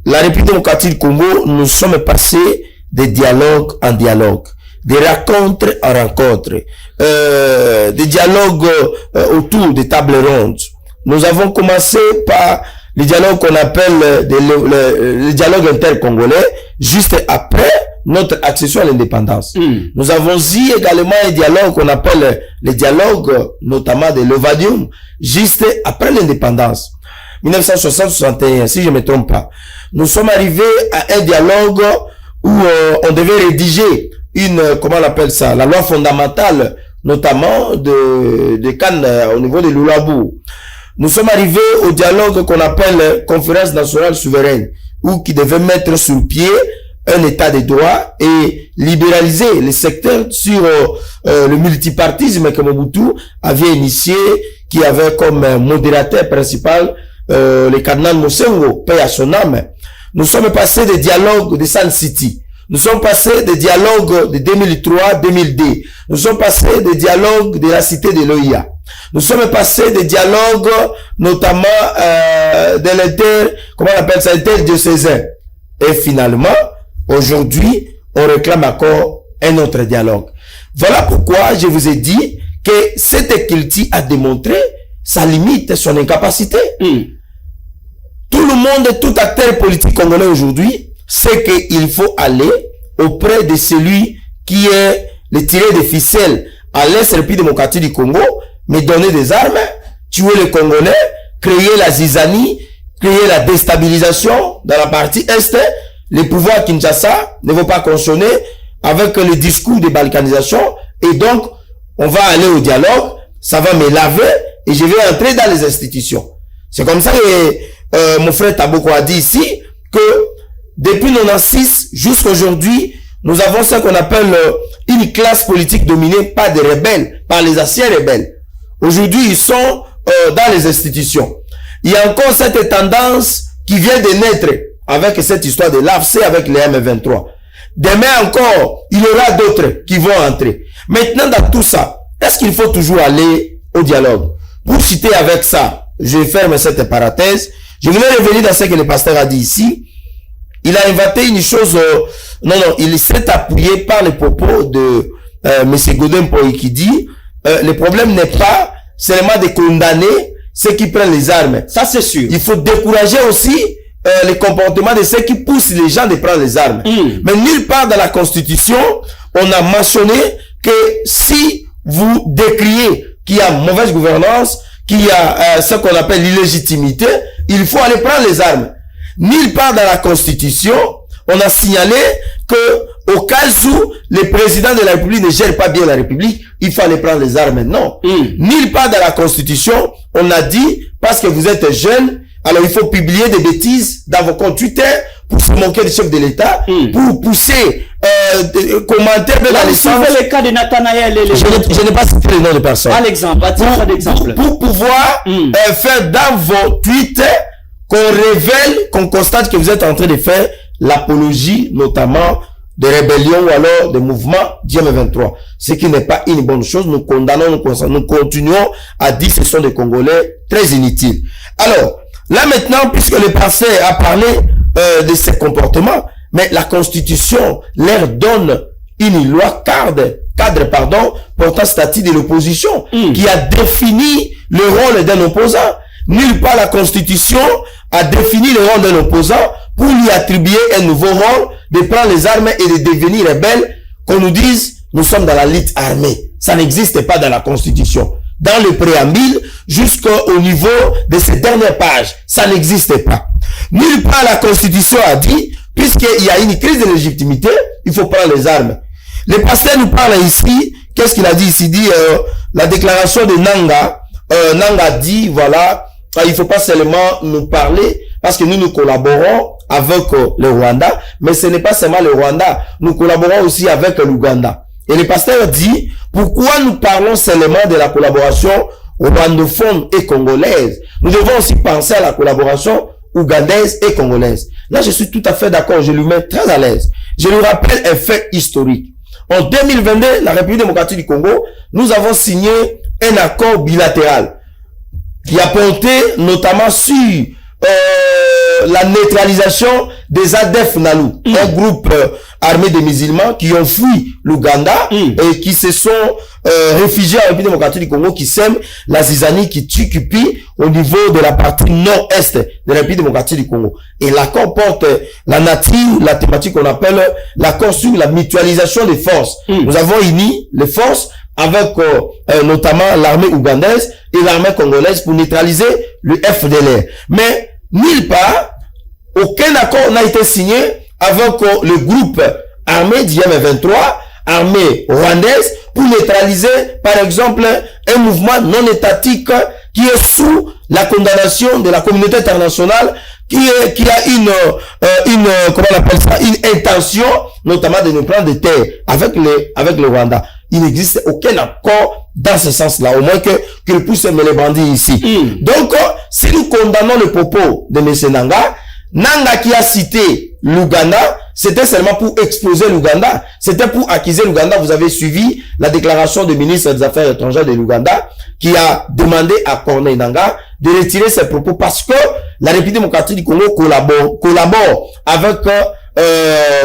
la République démocratique du Congo, nous sommes passés de dialogue en dialogue, des rencontres en rencontres, des dialogues autour des tables rondes. Nous avons commencé par les dialogues qu'on appelle les dialogues intercongolais, juste après notre accession à l'indépendance. Nous avons eu également un dialogue qu'on appelle les dialogues, notamment de l'Ovadium, juste après l'indépendance. 1960-61, si je ne me trompe pas. Nous sommes arrivés à un dialogue où on devait rédiger comment on appelle ça, la loi fondamentale, notamment de Cannes au niveau de Lulabou. Nous sommes arrivés au dialogue qu'on appelle conférence nationale souveraine, où qui devait mettre sur pied un état de droit et libéraliser les secteurs sur le multipartisme que Mobutu avait initié, qui avait comme modérateur principal le cardinal Mosengo, paix à son âme. Nous sommes passés des dialogues de Sun City. Nous sommes passés des dialogues de 2003-2002. Nous sommes passés des dialogues de la cité de l'OIA. Nous sommes passés des dialogues, notamment de comment on appelle ça, interdiocésain. Et finalement, aujourd'hui, on réclame encore un autre dialogue. Voilà pourquoi je vous ai dit que cette culture a démontré sa limite, son incapacité. Tout le monde, tout acteur politique congolais aujourd'hui, sait qu'il faut aller auprès de celui qui est le tiré des ficelles à l'Est République démocratique du Congo, mais donner des armes, tuer les Congolais, créer la zizanie, créer la déstabilisation dans la partie Est. Les pouvoirs Kinshasa ne vont pas consonner avec le discours de balkanisation, et donc on va aller au dialogue, ça va me laver et je vais entrer dans les institutions. C'est comme ça que mon frère Taboko a dit ici que depuis 96 jusqu'à aujourd'hui, nous avons ce qu'on appelle une classe politique dominée par des rebelles, par les anciens rebelles. Aujourd'hui, ils sont dans les institutions. Il y a encore cette tendance qui vient de naître avec cette histoire de l'AFC, avec les M23. Demain encore, il y aura d'autres qui vont entrer. Maintenant, dans tout ça, est-ce qu'il faut toujours aller au dialogue? Pour citer avec ça, je ferme cette parenthèse. Je voulais revenir dans ce que le pasteur a dit ici. Il a inventé une chose, il s'est appuyé par les propos de M. Godin Poy qui dit, le problème n'est pas seulement de condamner ceux qui prennent les armes. Ça, c'est sûr. Il faut décourager aussi les comportements de ceux qui poussent les gens de prendre les armes. Mais nulle part dans la Constitution, on a mentionné que si vous décriez qu'il y a mauvaise gouvernance, qu'il y a ce qu'on appelle l'illégitimité, il faut aller prendre les armes. Nulle part dans la Constitution, on a signalé que au cas où le président de la République ne gère pas bien la République, il faut aller prendre les armes. Non. Nulle part dans la Constitution, on a dit, parce que vous êtes jeune, alors il faut publier des bêtises dans vos comptes Twitter pour se moquer du chef de l'État, pour pousser commenter dans la licence. C'est le cas de Nathanaël. Je n'ai pas cité le nom de personne. À l'exemple, à titre d'exemple. Pour pouvoir faire dans vos tweets qu'on révèle, qu'on constate que vous êtes en train de faire l'apologie, notamment de rébellions ou alors de mouvements d'IM23. Ce qui n'est pas une bonne chose. Nous condamnons, nous continuons à dire que ce sont des Congolais très inutiles. Alors, là maintenant, puisque le pasteur a parlé de ces comportements, mais la Constitution leur donne une loi cadre, portant statut de l'opposition, qui a défini le rôle d'un opposant. Nulle part la Constitution a défini le rôle d'un opposant pour lui attribuer un nouveau rôle de prendre les armes et de devenir rebelle, qu'on nous dise nous sommes dans la lutte armée. Ça n'existe pas dans la Constitution. Dans le préambule, jusqu'au niveau de ces dernières pages, ça n'existe pas. Nulle part la Constitution a dit, puisqu'il y a une crise de légitimité, il faut prendre les armes. Le pasteur nous parle ici, qu'est-ce qu'il a dit ici? Il dit, la déclaration de Nanga, Nanga dit, voilà, il faut pas seulement nous parler, parce que nous collaborons avec le Rwanda, mais ce n'est pas seulement le Rwanda, nous collaborons aussi avec l'Ouganda. Et le pasteur dit, pourquoi nous parlons seulement de la collaboration rwandophone et congolaise? Nous devons aussi penser à la collaboration ougandaise et congolaise. Là, je suis tout à fait d'accord, je lui mets très à l'aise. Je lui rappelle un fait historique. En 2022, la République démocratique du Congo, nous avons signé un accord bilatéral qui a porté notamment sur la neutralisation des ADF Nalu, un groupe armé de musulmans qui ont fui l'Ouganda et qui se sont réfugiés en République démocratique du Congo, qui sèment la zizanie, qui tue, qui pille au niveau de la partie nord-est de la République démocratique du Congo. Et l'accord porte la nature, la thématique qu'on appelle l'accord sur la mutualisation des forces. Nous avons uni les forces avec notamment l'armée ougandaise et l'armée congolaise pour neutraliser le FDLR. Mais nulle part, aucun accord n'a été signé avec le groupe armé du M23, armée rwandaise, pour neutraliser, par exemple, un mouvement non étatique qui est sous la condamnation de la communauté internationale, qui a comment on appelle ça, une intention, notamment de nous prendre des terres avec le Rwanda. Il n'existe aucun accord dans ce sens-là, au moins que poussent les bandits ici. Donc, si nous condamnons le propos de M. Nanga qui a cité l'Ouganda, c'était seulement pour exposer l'Ouganda, c'était pour accuser l'Ouganda. Vous avez suivi la déclaration du ministre des Affaires étrangères de l'Ouganda qui a demandé à Corneille Nangaa de retirer ses propos parce que la République démocratique du Congo collabore avec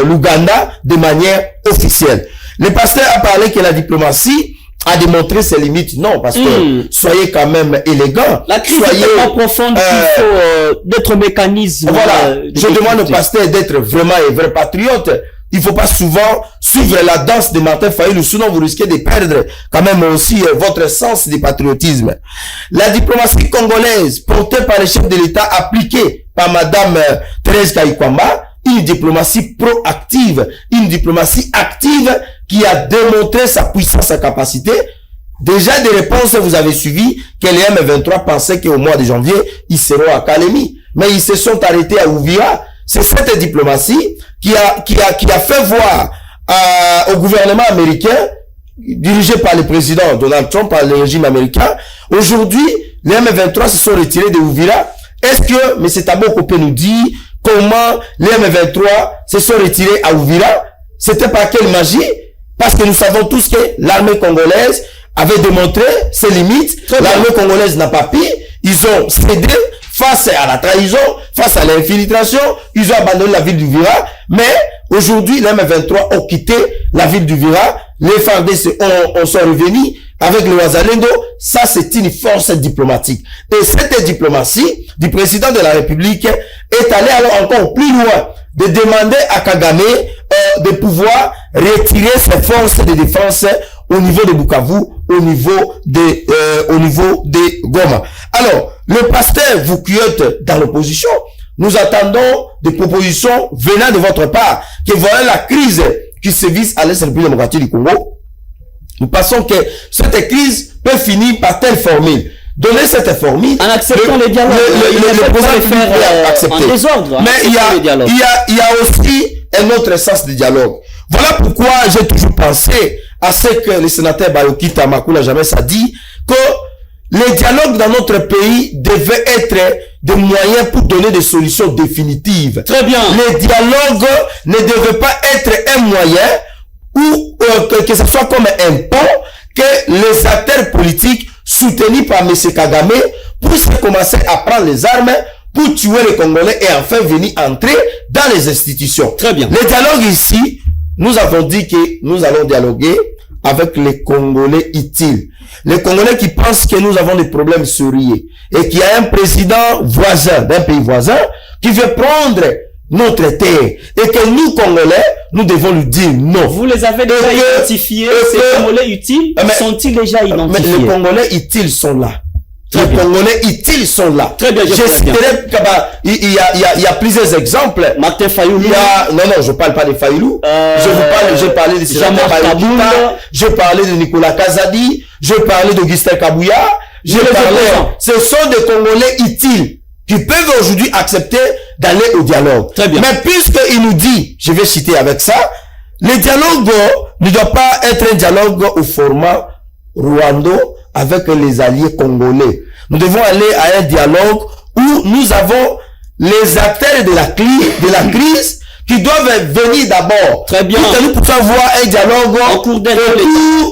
l'Ouganda de manière officielle. Le pasteur a parlé que la diplomatie a démontré ses limites. Non, parce que soyez quand même élégants. La crise est pas profonde qu'il faut d'autres mécanismes. Voilà, je demande au pasteur d'être vraiment un vrai patriote. Il faut pas souvent suivre la danse de Martin Fayulu, sinon vous risquez de perdre quand même aussi votre sens du patriotisme. La diplomatie congolaise, portée par le chef de l'État, appliquée par Madame Thérèse Kayikwamba, une diplomatie proactive, une diplomatie active qui a démontré sa puissance, sa capacité. Déjà des réponses, vous avez suivi que les M23 pensaient qu'au mois de janvier, ils seront à Kalemi. Mais ils se sont arrêtés à Uvira. C'est cette diplomatie qui a fait voir au gouvernement américain, dirigé par le président Donald Trump, par le régime américain. Aujourd'hui, les M23 se sont retirés de Uvira. Est-ce que M. Taboko peut nous dire comment les M23 se sont retirés à Uvira? C'était par quelle magie? Parce que nous savons tous que l'armée congolaise avait démontré ses limites. L'armée congolaise n'a pas pu. Ils ont cédé face à la trahison, face à l'infiltration. Ils ont abandonné la ville d'Uvira. Mais aujourd'hui, les M23 ont quitté la ville d'Uvira. Les FARDC sont revenus avec le Wazalendo. Ça, c'est une force diplomatique. Et cette diplomatie du président de la République est allée alors encore plus loin, de demander à Kagame de pouvoir retirer ses forces de défense au niveau de Bukavu, au niveau de Goma. Alors, le pasteur vous cueille dans l'opposition. Nous attendons des propositions venant de votre part, que voilà la crise qui sévit à l'Est République démocratique du Congo. Nous pensons que cette crise peut finir par telle formule. Donner cette formule. En acceptant les dialogues. Le président peut accepter. En désordre. Mais il y a aussi un autre sens de dialogue. Voilà pourquoi j'ai toujours pensé à ce que le sénateur Bayokita Makula James a dit, que les dialogues dans notre pays devaient être des moyens pour donner des solutions définitives. Très bien. Les dialogues ne devaient pas être un moyen ou que ce soit comme un pont que les acteurs politiques soutenus par M. Kagame puissent commencer à prendre les armes pour tuer les Congolais et enfin venir entrer dans les institutions. Très bien. Le dialogue ici nous avons dit que nous allons dialoguer avec les Congolais utiles. Les Congolais qui pensent que nous avons des problèmes sérieux et qu'il y a un président voisin, d'un pays voisin, qui veut prendre notre terre et que nous, Congolais, nous devons lui dire non. Vous les avez déjà identifiés, ces Congolais utiles, sont-ils déjà identifiés? Mais les Congolais utiles sont là. Les Congolais utiles sont là. Très bien, il y a plusieurs exemples. Martin Fayoulou. Non, je parle pas de Fayoulou. J'ai parlé de Jean-Marc Kaboula. J'ai parlé de Nicolas Kazadi. J'ai parlé d'Augustin Kabouya. Ce sont des Congolais utiles qui peuvent aujourd'hui accepter d'aller au dialogue. Très bien. Mais puisqu'il nous dit, je vais citer avec ça, le dialogue ne doit pas être un dialogue au format Rwando avec les alliés congolais. Nous devons aller à un dialogue où nous avons les acteurs de la crise qui doivent venir d'abord. Très bien. Nous pouvons avoir un dialogue en cours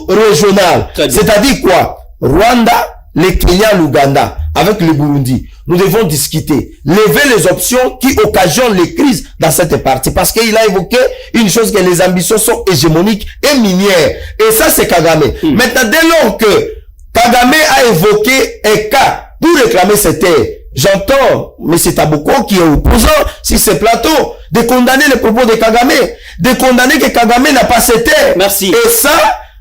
régional. C'est-à-dire quoi? Rwanda, le Kenya, l'Ouganda, avec le Burundi. Nous devons discuter, lever les options qui occasionnent les crises dans cette partie. Parce qu'il a évoqué une chose, que les ambitions sont hégémoniques et minières. Et ça, c'est Kagame. Maintenant, dès lors que Kagame a évoqué un cas pour réclamer cette terre, j'entends M. Taboko, qui est opposant sur ce plateau, de condamner les propos de Kagame, de condamner que Kagame n'a pas cette terre. Merci. Et ça,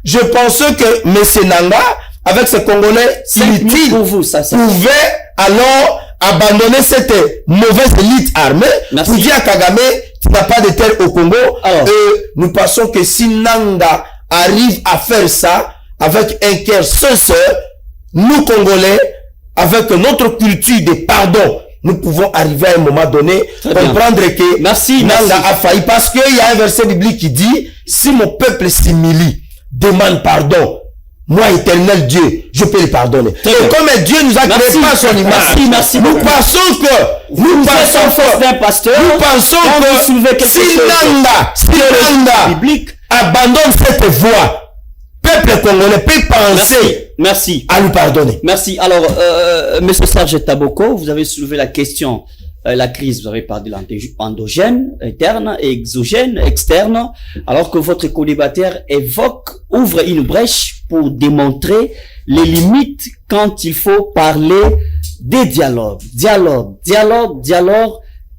je pense que M. Nanga, avec ses Congolais inutiles, pouvait alors abandonner cette mauvaise élite armée. Merci. Pour dire à Kagame, tu n'as pas de terre au Congo. Et nous pensons que si Nanga arrive à faire ça, avec un cœur sincère, nous Congolais, avec notre culture de pardon, nous pouvons arriver à un moment donné, comprendre que Nanga a failli. Parce qu'il y a un verset biblique qui dit, si mon peuple s'humilie, demande pardon, moi, éternel Dieu, je peux le pardonner. Et comme Dieu nous a créé par son image, nous pensons que si Nanga abandonne cette voie, peuple congolais peut penser à lui pardonner. Merci. Alors, Monsieur Serge Taboko, vous avez soulevé la question, la crise, vous avez parlé de l'endogène, interne, et exogène, externe, alors que votre co-débatteur ouvre une brèche pour démontrer les limites quand il faut parler des dialogues. Dialogue,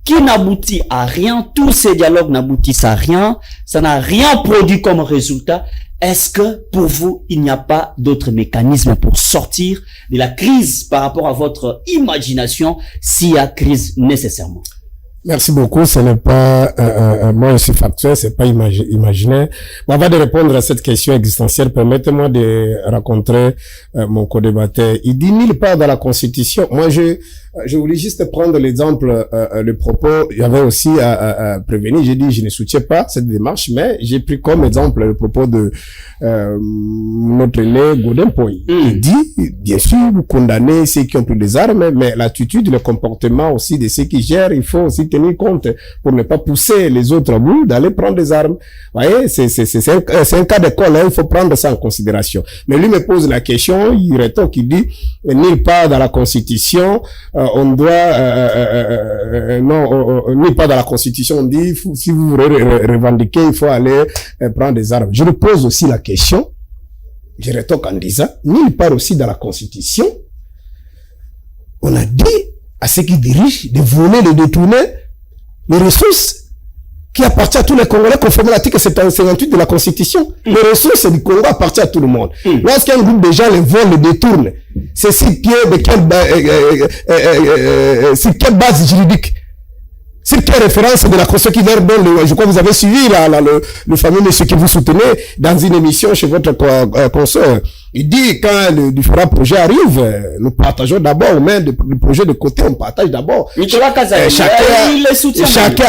qui n'aboutit à rien. Tous ces dialogues n'aboutissent à rien. Ça n'a rien produit comme résultat. Est-ce que, pour vous, il n'y a pas d'autres mécanismes pour sortir de la crise par rapport à votre imagination, s'il y a crise nécessairement? Merci beaucoup. Ce n'est pas, moi, je suis factuel, c'est pas imaginaire. Bon, avant de répondre à cette question existentielle, permettez-moi de rencontrer mon co-débatteur. Il dit nulle part dans la Constitution. Moi, je voulais juste prendre l'exemple, le propos. Il y avait aussi à prévenir. J'ai dit, je ne soutiens pas cette démarche, mais j'ai pris comme exemple le propos de notre aîné Godin Poy. Il dit, bien sûr, vous condamnez ceux qui ont pris des armes, mais l'attitude, le comportement aussi de ceux qui gèrent, il faut aussi tenir compte pour ne pas pousser les autres à bout d'aller prendre des armes. Vous voyez, c'est un cas d'école, hein, il faut prendre ça en considération. Mais lui me pose la question, il rétorque, il dit, nulle part dans la Constitution, on doit, nulle part dans la Constitution, on dit, si vous revendiquez, il faut aller prendre des armes. Je lui pose aussi la question, je rétorque en disant, nulle part aussi dans la Constitution, on a dit à ceux qui dirigent de voler, de détourner les ressources qui appartiennent à tous les Congolais conformément à l'article 58 de la Constitution. Les ressources du Congo appartiennent à tout le monde. Lorsqu'un groupe de gens les volent, les détournent, c'est sur quelle base juridique? Sur quelle référence de la Constitution qui donne, je crois que vous avez suivi le fameux monsieur que vous soutenez dans une émission chez votre consoeur. Il dit, quand le différent projet arrive, nous partageons d'abord, mais le projet de côté, on partage d'abord. Nicolas Kazadi, il les soutient. Chacun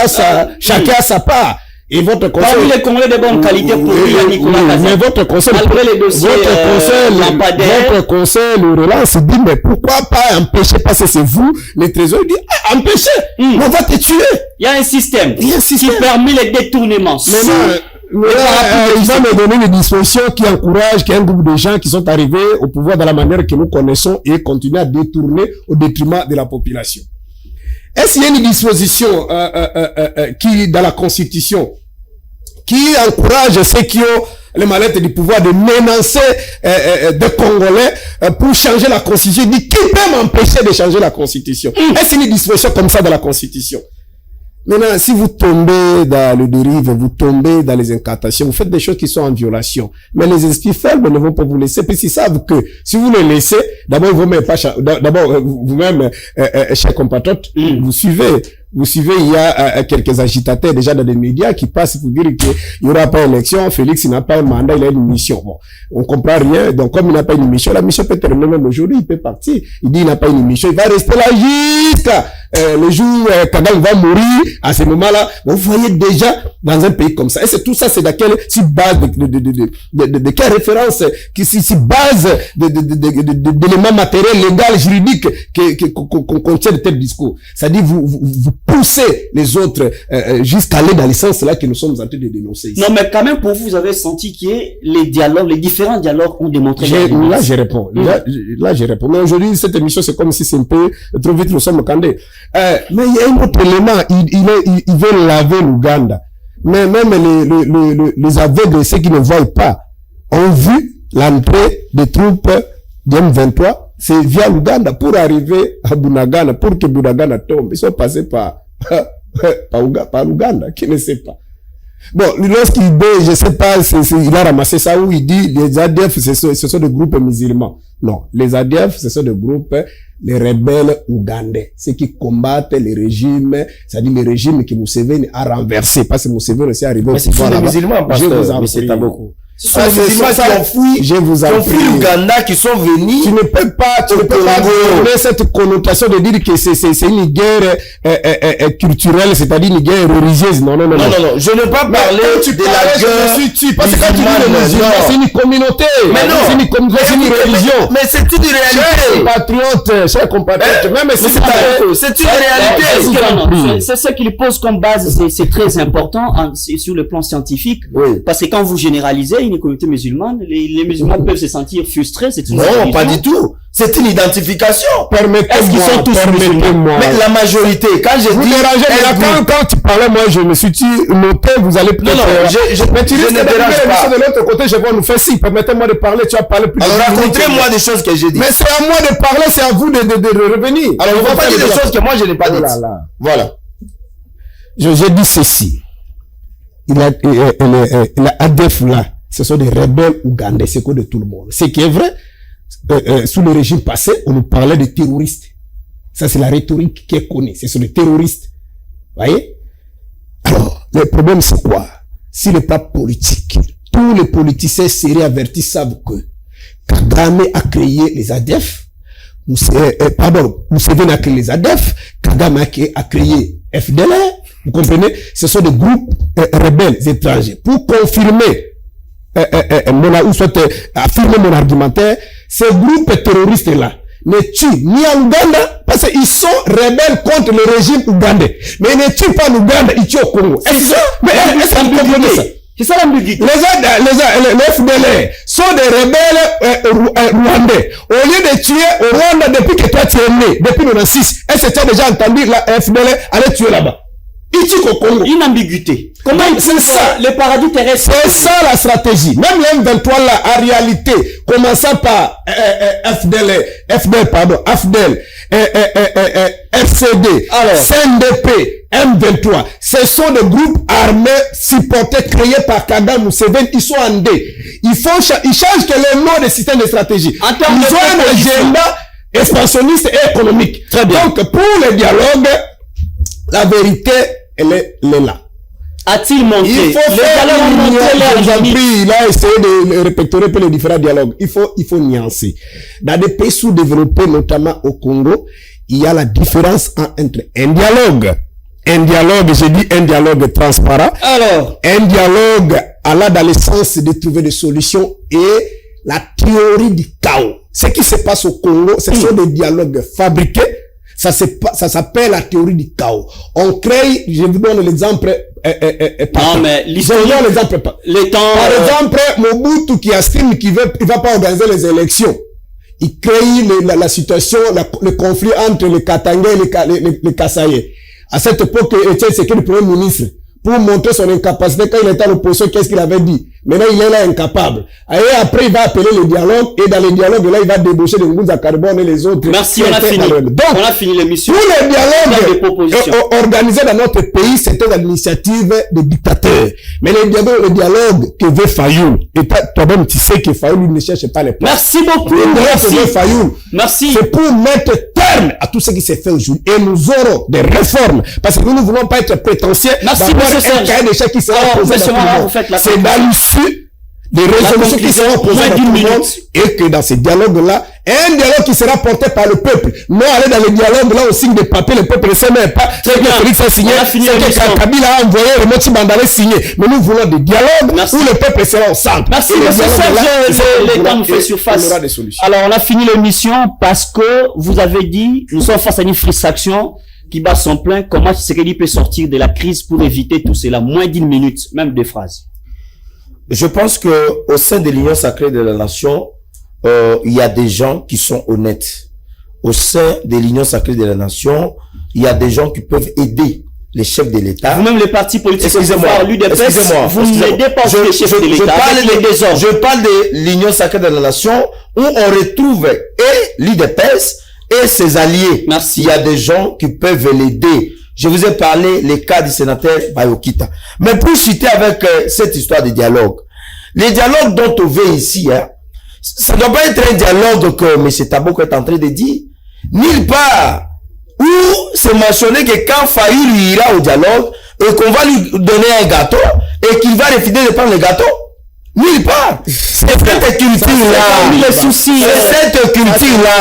a sa part. Et votre conseil. Parmi les Congolais de bonne qualité pour lui, Nicolas Kazadi. Mais votre conseil. Malgré les dossiers, votre conseil le relance, dit, mais pourquoi pas empêcher, parce que c'est vous, les trésors, il dit, empêcher, on va te tuer. Il y a un système. Qui permet les détournements. Il va me donner des dispositions qui encouragent qu'il y ait un groupe de gens qui sont arrivés au pouvoir dans la manière que nous connaissons et continuent à détourner au détriment de la population. Est-ce qu'il y a une disposition qui, dans la Constitution, qui encourage ceux qui ont les mallettes du pouvoir de menacer des Congolais pour changer la Constitution. Il dit, qui peut m'empêcher de changer la Constitution? Est-ce une disposition comme ça dans la Constitution? Maintenant, si vous tombez dans le dérive, vous tombez dans les incantations, vous faites des choses qui sont en violation. Mais les esprits faibles ne vont pas vous laisser, puisqu'ils savent que si vous les laissez, d'abord vous-même, chers compatriotes, vous suivez, il y a quelques agitateurs déjà dans les médias qui passent pour dire qu'il n'y aura pas élection, Félix il n'a pas un mandat, il a une mission. Bon, on comprend rien, donc comme il n'a pas une mission, la mission peut terminer même aujourd'hui, il peut partir. Il dit il n'a pas une mission, il va rester là jusqu'à le jour Kagame va mourir. À ce moment-là, vous voyez déjà dans un pays comme ça. Et c'est tout ça, c'est dans quelle base de quelle référence, si base d'éléments matériels, légal, juridiques qu'on contient de tels discours. C'est-à-dire vous poussez les autres jusqu'à aller dans les sens là que nous sommes en train de dénoncer ici. Non, mais quand même, pour vous, vous avez senti que les dialogues, les différents dialogues ont démontré... Là, je réponds. Là, je réponds. Mais aujourd'hui, cette émission, c'est comme si c'est un peu trop vite, nous sommes candés. Mais il y a un autre élément. Il veut laver l'Ouganda. Mais même les aveugles, ceux qui ne voient pas, ont vu l'entrée des troupes du M23. C'est via l'Ouganda pour arriver à Bunagana, pour que Bunagana tombe. Ils sont passés par l'Ouganda, qui ne sait pas. Bon, lorsqu'il dit, je sais pas, il a ramassé ça où il dit, les ADF, ce sont des groupes musulmans. Non, les ADF, ce sont des groupes, les rebelles ougandais, ceux qui combattent les régimes, c'est-à-dire les régimes que Museveni a renversé, parce que Museveni aussi est arrivé au pouvoir là-bas. Mais c'est musulmans, pasteur, mais c'est pas beaucoup. Ce sont les musulmans qui ont fui l'Ouganda, qui sont venus. Tu ne peux pas donner cette connotation de dire que c'est une guerre culturelle, c'est-à-dire une guerre religieuse. Non. Je ne peux pas parler de la guerre. Parce que quand tu dis les musulmans, c'est une communauté. Mais non. C'est une religion. Mais c'est une réalité. Chers compatriotes, même si c'est une réalité. C'est ce qu'il pose comme base, c'est très important sur le plan scientifique. Parce que quand vous généralisez une communauté musulmane, les musulmans peuvent se sentir frustrés. Non, pas du tout. C'est une identification. Est-ce qu'ils sont tous musulmans? Mais la majorité, quand je dis... Quand tu parlais, moi, je me suis dit, noté, vous allez peut-être... Non, mais tu risques de l'autre côté, je vais nous faire si. Permettez-moi de parler, tu vas parler plus. Alors, racontez-moi des choses que j'ai dit. Mais c'est à moi de parler, c'est à vous de revenir. Alors, on va pas dire des choses que moi, je n'ai pas dites. Voilà. J'ai dit ceci. La ADF là, ce sont des rebelles ougandais, c'est quoi de tout le monde. Ce qui est vrai, sous le régime passé, on nous parlait de terroristes. Ça, c'est la rhétorique qui est connue. Ce sont des terroristes. Voyez? Alors, le problème, c'est quoi? Si le plan politique, tous les politiciens sérieux avertis savent que Kagame a créé les ADF, Museveni a créé les ADF, Kagame a créé FDLR, vous comprenez? Ce sont des groupes rebelles étrangers. Pour confirmer ou soit affirmer mon argumentaire, ces groupes terroristes-là ne tuent ni en Ouganda, parce qu'ils sont rebelles contre le régime ougandais. Mais ils ne tuent pas l'Ouganda, ils tuent au Congo. Est-ce que vous comprenez ça? C'est ça l'ambiguïté. Les FDLR sont des rebelles rwandais. Au lieu de tuer au Rwanda depuis que toi tu es né, depuis 1996, est-ce que tu as déjà entendu la FDLR aller tuer là-bas? Ils tuent au Congo. Une ambiguïté. Comment c'est ça? Le paradis terrestre. C'est ça la stratégie. Même les M23 là, en réalité, commençant par AFDEL, FCD, CNDP, M23, ce sont des groupes armés supportés, créés par Kagame Museveni. Ils sont en D. Ils changent que le nom des systèmes de stratégie. Ils ont un agenda expansionniste et économique. Très bien. Donc, pour le dialogue, la vérité, elle est là. A-t-il montré? Il faut il a essayé de répéter les différents dialogues. Il faut nuancer. Dans des pays sous-développés, notamment au Congo, il y a la différence entre un dialogue, j'ai dit un dialogue transparent. Alors, un dialogue allant dans le sens de trouver des solutions et la théorie du chaos. Ce qui se passe au Congo, ce sont des dialogues fabriqués. Ça s'appelle la théorie du chaos. On crée, je vous donne l'exemple, non, mais l'exemple, par exemple, Mobutu qui estime qu'il va pas organiser les élections. Il crée la situation, le conflit entre les Katanga et les Kasaye. À cette époque, Etienne Tshisekedi, le premier ministre, pour montrer son incapacité. Quand il était à l'opposition, qu'est-ce qu'il avait dit? Maintenant, il est là incapable. Et après, il va appeler le dialogue, et dans le dialogue, là, il va débaucher les Ngounza Carbone et les autres. Merci, on a fini. Donc, on a fini l'émission. Tous les dialogues organisés dans notre pays, c'était l'initiative des dictateurs. Mais le dialogue que veut Fayoul, et toi-même, tu sais que Fayoul ne cherche pas les places. Merci beaucoup. Merci. C'est pour mettre terme à tout ce qui s'est fait aujourd'hui. Et nous aurons des réformes. Parce que nous ne voulons pas être prétentieux. Merci, monsieur Serge. Un cahier d'échec qui sera posé dans tout le monde. C'est dans l'issue des résolutions qui seront posées dans tout le monde. Et que dans ces dialogues-là, un dialogue qui sera porté par le peuple. Non, aller dans le dialogue, là, au signe de papier, le peuple ne sait même pas. C'est que Félix a signé, c'est que Kabila a envoyé, le Moti Bandale signé. Mais nous voulons des dialogues où le peuple sera au centre. Merci, monsieur Serge. Le temps nous fait surface. Alors, on a fini l'émission parce que vous avez dit, nous sommes face à une frustration qui bat son plein. Comment Tshisekedi peut sortir de la crise pour éviter tout cela? Moins d'1 minute, même 2 phrases. Je pense que au sein de l'Union sacrée de la nation, il y a des gens qui sont honnêtes. Au sein de l'Union sacrée de la nation, il y a des gens qui peuvent aider les chefs de l'État. Vous-même les partis politiques, excusez-moi, vous n'aidez pas les chefs de l'État. Je parle de l'Union sacrée de la nation où on retrouve et l'UDPS et ses alliés. Merci. Il y a des gens qui peuvent l'aider. Je vous ai parlé les cas du sénateur Bayokita. Mais pour citer avec cette histoire de dialogue, les dialogues dont on veut ici, hein, ça ne doit pas être un dialogue que M. Taboko est en train de dire. Nulle part où c'est mentionné que quand Fayoul ira au dialogue et qu'on va lui donner un gâteau et qu'il va refuser de prendre le gâteau. Nulle part. C'est cette culture-là. Les soucis. C'est cette culture-là.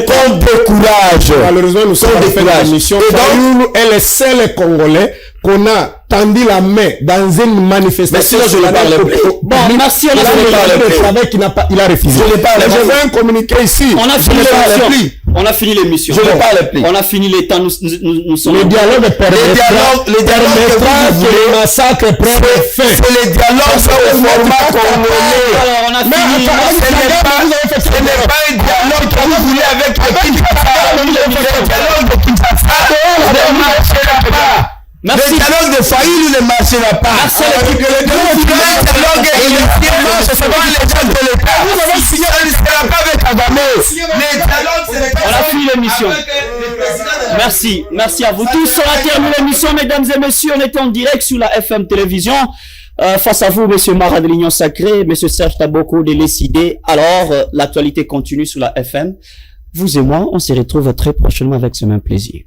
Qu'on décourage. Malheureusement, nous sommes en fin d'émission. Fayoul est le seul Congolais qu'on a tendu la main dans une manifestation. Mais sinon, je ne parle plus. Bon, merci, on a il a refusé. Je ne parle plus. Je veux un communiqué ici. On a fini l'émission. On a fini l'émission. Je ne parle plus. On a fini les temps. Nous sommes. Le dialogue permettra que les massacres prennent fin. C'est le dialogue sur le format congolais. Alors, on a fini. Ce n'est pas un dialogue que vous voulez avec le Kinshasa. Le dialogue de Kinshasa ne marchera pas. Merci. Le dialogue de Fayoul ne marchera pas. Merci. Le dialogue initialement, ce sera les gens de l'État. Vous avez signé, ça ne sera pas avec Kagame. Le dialogue, c'est on a fini l'émission. Merci. Merci à vous tous. On a terminé l'émission, mesdames et messieurs. On était en direct sur la FM Télévision. Face à vous, monsieur Mara de l'Union Sacrée, monsieur Serge Taboko de l'ECD. Alors, l'actualité continue sur la FM. Vous et moi, on se retrouve très prochainement avec ce même plaisir.